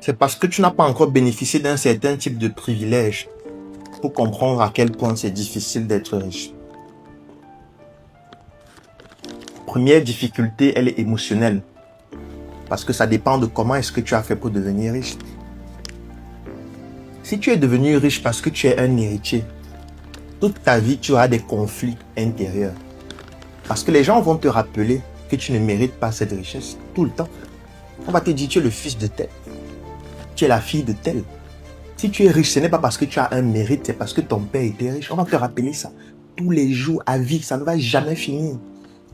C'est parce que tu n'as pas encore bénéficié d'un certain type de privilège pour comprendre à quel point c'est difficile d'être riche. Première difficulté, elle est émotionnelle. Parce que ça dépend de comment est-ce que tu as fait pour devenir riche. Si tu es devenu riche parce que tu es un héritier, toute ta vie, tu auras des conflits intérieurs. Parce que les gens vont te rappeler que tu ne mérites pas cette richesse tout le temps. On va te dire, tu es le fils de tel. Tu es la fille de tel. Si tu es riche, ce n'est pas parce que tu as un mérite, c'est parce que ton père était riche. On va te rappeler ça tous les jours à vie. Ça ne va jamais finir.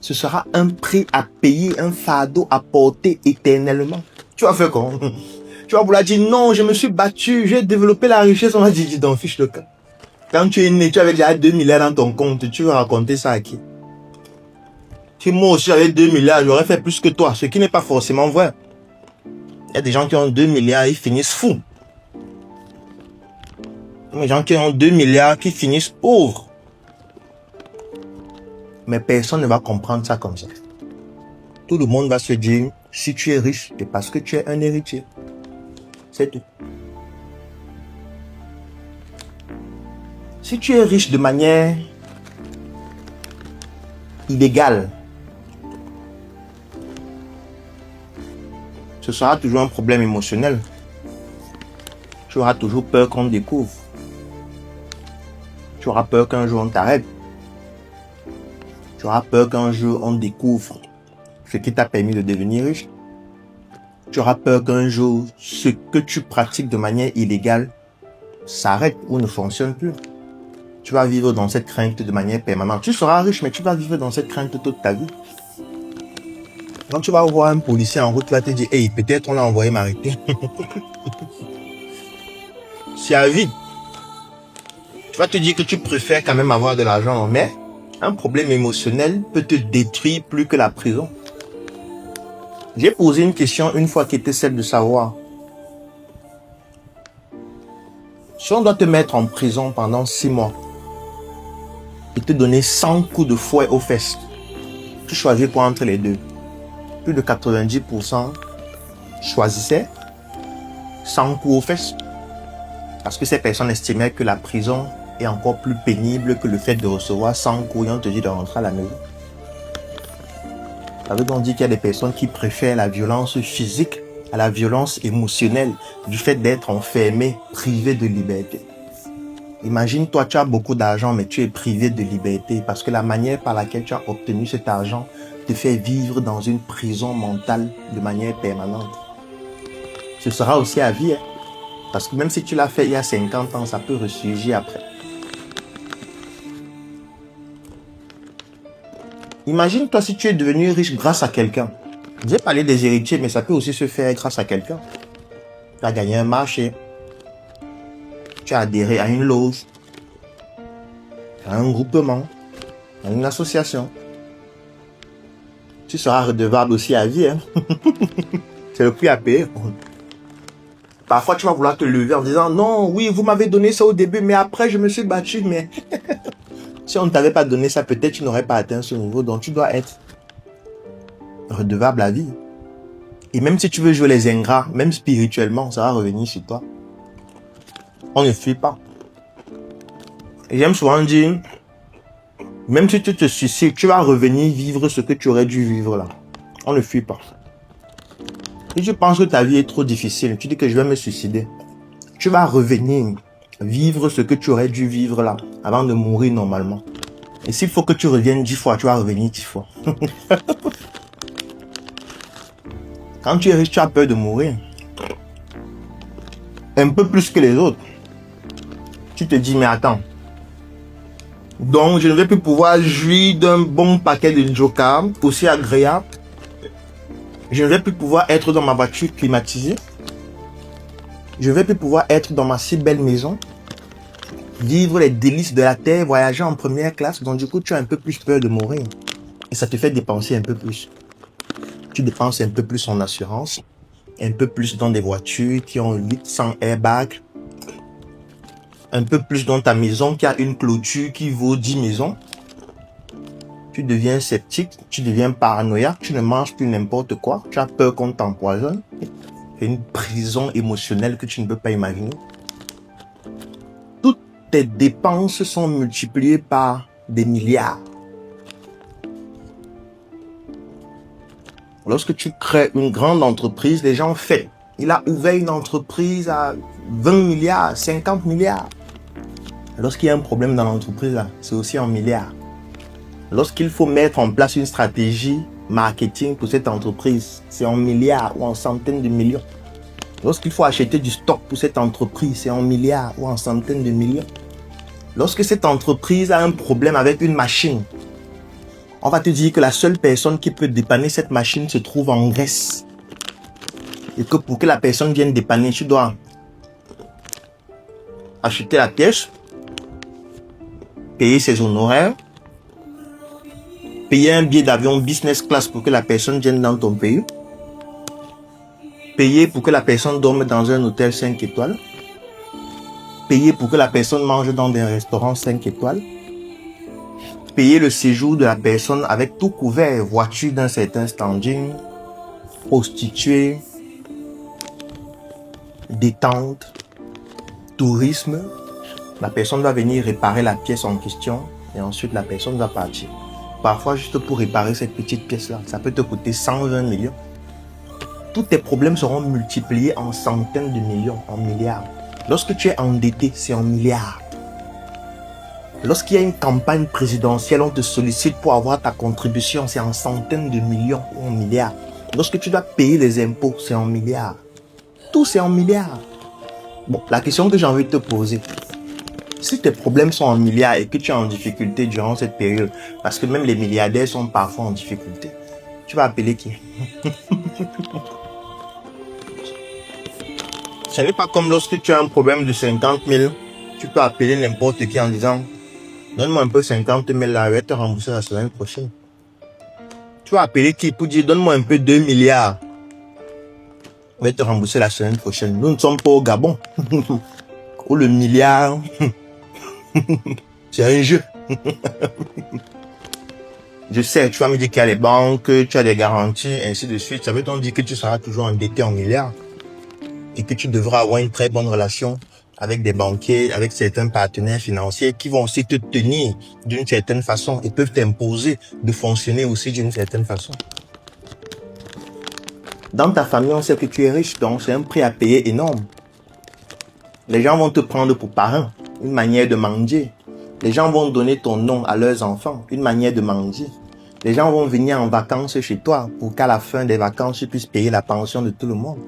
Ce sera un prix à payer, un fardeau à porter éternellement. Tu vas faire quoi? Tu vas vouloir dire, non, je me suis battu, j'ai développé la richesse. On va dire, dis donc, fiche le cas. Quand tu es né, tu avais déjà 2 milliards dans ton compte. Tu vas raconter ça à qui? Si moi aussi j'avais 2 milliards, j'aurais fait plus que toi. Ce qui n'est pas forcément vrai. Il y a des gens qui ont 2 milliards, ils finissent fous. Il y a des gens qui ont 2 milliards, qui finissent pauvres. Mais personne ne va comprendre ça comme ça. Tout le monde va se dire, si tu es riche, c'est parce que tu es un héritier. C'est tout. Si tu es riche de manière illégale, ce sera toujours un problème émotionnel. Tu auras toujours peur qu'on te découvre. Tu auras peur qu'un jour on t'arrête. Tu auras peur qu'un jour on découvre ce qui t'a permis de devenir riche. Tu auras peur qu'un jour ce que tu pratiques de manière illégale s'arrête ou ne fonctionne plus. Tu vas vivre dans cette crainte de manière permanente. Tu seras riche, mais tu vas vivre dans cette crainte toute ta vie. Quand tu vas voir un policier en route, tu vas te dire, hey, peut-être on l'a envoyé m'arrêter. C'est à vie. Tu vas te dire que tu préfères quand même avoir de l'argent, mais un problème émotionnel peut te détruire plus que la prison. J'ai posé une question une fois qui était celle de savoir, si on doit te mettre en prison pendant 6 mois et te donner 100 coups de fouet aux fesses, tu choisis quoi entre les deux? Plus de 90% choisissaient 100 coups aux fesses. Parce que ces personnes estimaient que la prison est encore plus pénible que le fait de recevoir 100 coups et on te dit de rentrer à la maison. Ça veut donc dire qu'il y a des personnes qui préfèrent la violence physique à la violence émotionnelle du fait d'être enfermé, privé de liberté. Imagine, toi, tu as beaucoup d'argent, mais tu es privé de liberté parce que la manière par laquelle tu as obtenu cet argent te fait vivre dans une prison mentale de manière permanente. Ce sera aussi à vie, hein? Parce que même si tu l'as fait il y a 50 ans, ça peut ressurgir après. Imagine-toi si tu es devenu riche grâce à quelqu'un. J'ai parlé des héritiers, mais ça peut aussi se faire grâce à quelqu'un. Tu as gagné un marché. Tu as adhéré à une loge, à un groupement, à une association. Tu seras redevable aussi à vie, hein? C'est le prix à payer. Parfois, tu vas vouloir te lever en disant, non, oui, vous m'avez donné ça au début, mais après, je me suis battu, mais si on ne t'avait pas donné ça, peut-être tu n'aurais pas atteint ce niveau. Donc, tu dois être redevable à vie. Et même si tu veux jouer les ingrats, même spirituellement, ça va revenir sur toi. On ne fuit pas. Et j'aime souvent dire, même si tu te suicides, tu vas revenir vivre ce que tu aurais dû vivre là. On ne fuit pas. Si tu penses que ta vie est trop difficile, tu dis que je vais me suicider. Tu vas revenir vivre ce que tu aurais dû vivre là, avant de mourir normalement. Et s'il faut que tu reviennes 10 fois, tu vas revenir 10 fois. Quand tu es riche, tu as peur de mourir. Un peu plus que les autres. Tu te dis, mais attends. Donc, je ne vais plus pouvoir jouir d'un bon paquet de Joker, aussi agréable. Je ne vais plus pouvoir être dans ma voiture climatisée. Je ne vais plus pouvoir être dans ma si belle maison. Vivre les délices de la terre, voyager en première classe. Donc du coup, tu as un peu plus peur de mourir. Et ça te fait dépenser un peu plus. Tu dépenses un peu plus en assurance. Un peu plus dans des voitures qui ont 800 airbags. Un peu plus dans ta maison qui a une clôture qui vaut 10 maisons. Tu deviens sceptique, tu deviens paranoïaque, tu ne manges plus n'importe quoi, tu as peur qu'on t'empoisonne. C'est une prison émotionnelle que tu ne peux pas imaginer. Toutes tes dépenses sont multipliées par des milliards. Lorsque tu crées une grande entreprise, les gens fêtent. Il a ouvert une entreprise à 20 milliards, 50 milliards. Lorsqu'il y a un problème dans l'entreprise, c'est aussi en milliards. Lorsqu'il faut mettre en place une stratégie marketing pour cette entreprise, c'est en milliards ou en centaines de millions. Lorsqu'il faut acheter du stock pour cette entreprise, c'est en milliards ou en centaines de millions. Lorsque cette entreprise a un problème avec une machine, on va te dire que la seule personne qui peut dépanner cette machine se trouve en Grèce. Et que pour que la personne vienne dépanner, tu dois acheter la pièce, payer ses honoraires, payer un billet d'avion business class pour que la personne vienne dans ton pays, payer pour que la personne dorme dans un hôtel 5 étoiles, payer pour que la personne mange dans des restaurants 5 étoiles, payer le séjour de la personne avec tout couvert, voiture d'un certain standing, prostituée, détente, tourisme. La personne va venir réparer la pièce en question et ensuite la personne va partir. Parfois, juste pour réparer cette petite pièce-là, ça peut te coûter 120 millions. Tous tes problèmes seront multipliés en centaines de millions, en milliards. Lorsque tu es endetté, c'est en milliards. Lorsqu'il y a une campagne présidentielle, on te sollicite pour avoir ta contribution, c'est en centaines de millions ou en milliards. Lorsque tu dois payer les impôts, c'est en milliards. Tout, c'est en milliards. Bon, la question que j'ai envie de te poser, si tes problèmes sont en milliards et que tu es en difficulté durant cette période, parce que même les milliardaires sont parfois en difficulté, tu vas appeler qui? Ce n'est pas comme lorsque tu as un problème de 50 000, tu peux appeler n'importe qui en disant « Donne-moi un peu 50 000 là, je vais te rembourser la semaine prochaine. » Tu vas appeler qui pour dire « Donne-moi un peu 2 milliards. Je vais te rembourser la semaine prochaine. » Nous ne sommes pas au Gabon. Où le milliard, c'est un jeu. Je sais, tu vas me dire qu'il y a les banques, tu as des garanties, ainsi de suite. Ça veut donc dire que tu seras toujours endetté en milliards. Et que tu devras avoir une très bonne relation avec des banquiers, avec certains partenaires financiers qui vont aussi te tenir d'une certaine façon et peuvent t'imposer de fonctionner aussi d'une certaine façon. Dans ta famille, on sait que tu es riche, donc c'est un prix à payer énorme. Les gens vont te prendre pour parrain, une manière de mendier. Les gens vont donner ton nom à leurs enfants, une manière de mendier. Les gens vont venir en vacances chez toi pour qu'à la fin des vacances, tu puisses payer la pension de tout le monde.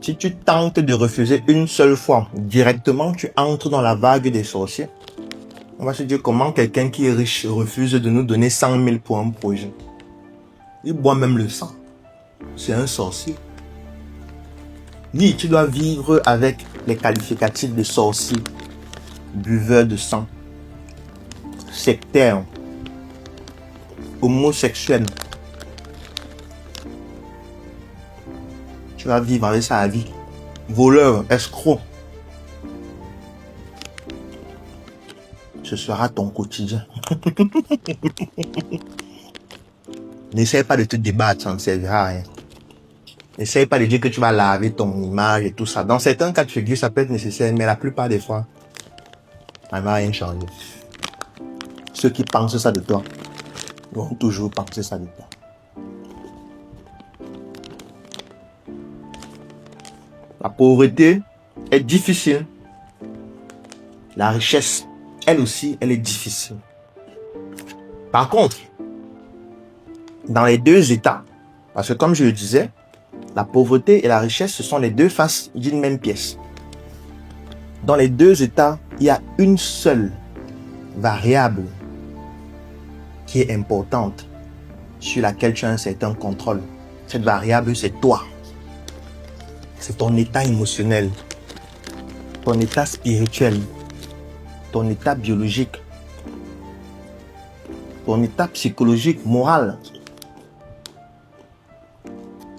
Si tu tentes de refuser une seule fois, directement, tu entres dans la vague des sorciers. On va se dire comment quelqu'un qui est riche refuse de nous donner 100 000 pour un projet. Il boit même le sang. C'est un sorcier. Oui, tu dois vivre avec les qualificatifs de sorcier, buveur de sang, sectaire, homosexuel. Tu vas vivre avec ça à vie. Voleur, escroc. Ce sera ton quotidien. N'essaie pas de te débattre, ça ne servira à rien. N'essaie pas de dire que tu vas laver ton image et tout ça. Dans certains cas de figure, ça peut être nécessaire, mais la plupart des fois, ça ne va rien changer. Ceux qui pensent ça de toi vont toujours penser ça de toi. La pauvreté est difficile. La richesse, elle aussi, elle est difficile. Par contre, dans les deux états, parce que comme je le disais, la pauvreté et la richesse, ce sont les deux faces d'une même pièce. Dans les deux états, il y a une seule variable qui est importante, sur laquelle tu as un certain contrôle. Cette variable, c'est toi. C'est ton état émotionnel, ton état spirituel, ton état biologique, ton état psychologique, moral.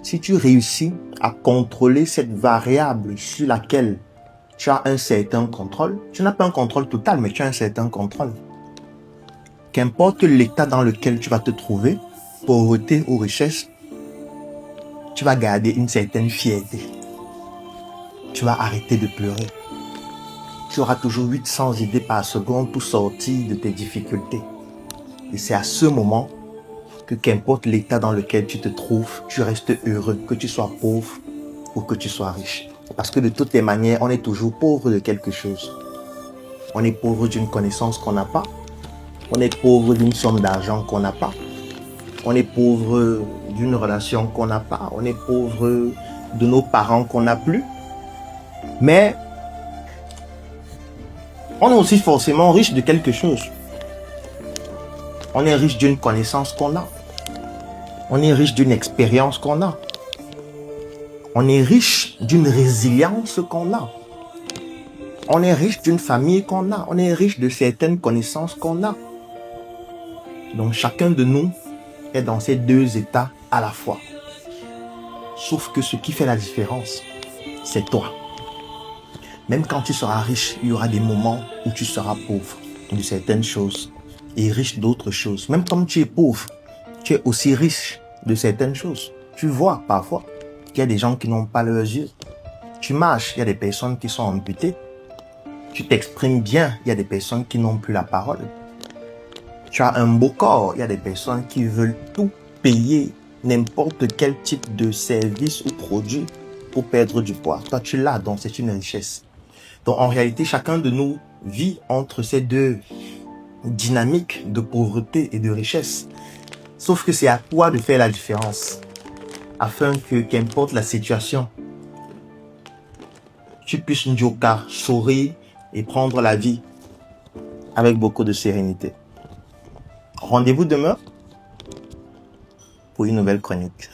Si tu réussis à contrôler cette variable sur laquelle tu as un certain contrôle, tu n'as pas un contrôle total, mais tu as un certain contrôle. Qu'importe l'état dans lequel tu vas te trouver, pauvreté ou richesse, tu vas garder une certaine fierté. Tu vas arrêter de pleurer. Tu auras toujours 800 idées par seconde pour sortir de tes difficultés. Et c'est à ce moment que qu'importe l'état dans lequel tu te trouves, tu restes heureux, que tu sois pauvre ou que tu sois riche. Parce que de toutes les manières, on est toujours pauvre de quelque chose. On est pauvre d'une connaissance qu'on n'a pas. On est pauvre d'une somme d'argent qu'on n'a pas. On est pauvre d'une relation qu'on n'a pas. On est pauvre de nos parents qu'on n'a plus. Mais on est aussi forcément riche de quelque chose. On est riche d'une connaissance qu'on a. On est riche d'une expérience qu'on a. On est riche d'une résilience qu'on a. On est riche d'une famille qu'on a. On est riche de certaines connaissances qu'on a. Donc chacun de nous est dans ces deux états à la fois. Sauf que ce qui fait la différence, c'est toi. Même quand tu seras riche, il y aura des moments où tu seras pauvre de certaines choses et riche d'autres choses. Même comme tu es pauvre, tu es aussi riche de certaines choses. Tu vois parfois qu'il y a des gens qui n'ont pas leurs yeux. Tu marches, il y a des personnes qui sont amputées. Tu t'exprimes bien, il y a des personnes qui n'ont plus la parole. Tu as un beau corps, il y a des personnes qui veulent tout payer, n'importe quel type de service ou produit pour perdre du poids. Toi, tu l'as, donc c'est une richesse. Donc en réalité, chacun de nous vit entre ces deux dynamiques de pauvreté et de richesse. Sauf que c'est à toi de faire la différence, afin que, qu'importe la situation, tu puisses njoka, sourire et prendre la vie avec beaucoup de sérénité. Rendez-vous demain pour une nouvelle chronique.